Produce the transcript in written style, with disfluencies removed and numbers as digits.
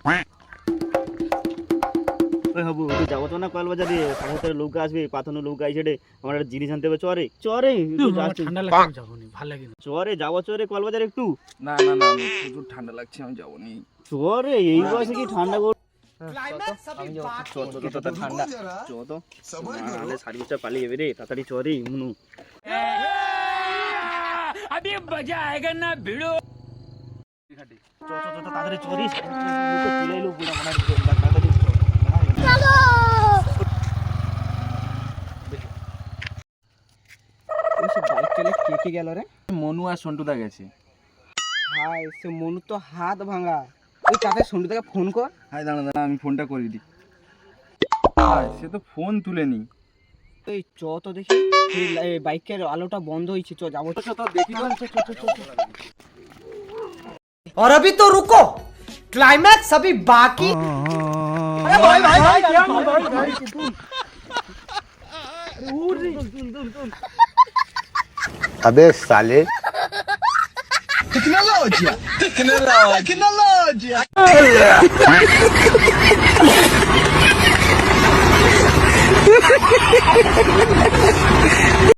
ওই হবু তুই যাবো তো না কলবাজারে, ৭,৭ নৌকা আসবে, পাথানো নৌকা আইছে রে, আমার একটা জিনিস আনতে হবে। চরে চরে ঠান্ডা লাগছে, যাবো নি, ভালো লাগে না। চরে যাবো, চরে কলবাজারে একটু। না না না, প্রচুর ঠান্ডা লাগছে, আমি যাবো নি। চরে এই বয়সে কি ঠান্ডা গো? ঠান্ডা শাড়ি উচ্চা পালিয়ে যাবে রে, তাড়াতাড়ি চরে মুনু। তাড়াতাড়ি চরি, তুলে এলো বুড়া মনে তাড়াতাড়ি। বাইক চলে কে কে গেল রে? মনু আর সন্টুদা গেছে। হাই, সে মনু তো হাত ভাঙা। ওই তাদের সন্টুদাকে ফোন কর। হাই দাঁড়া দাঁড়া, আমি ফোনটা করে দিই। সে তো ফোন তুলেনি। এই চ তো দেখি, বাইকের আলোটা বন্ধ হয়েছে, চ যাবো। দেখি और अभी तो रुको, क्लाइमैक्स अभी बाकी। अबे साले टेक्नोलॉजी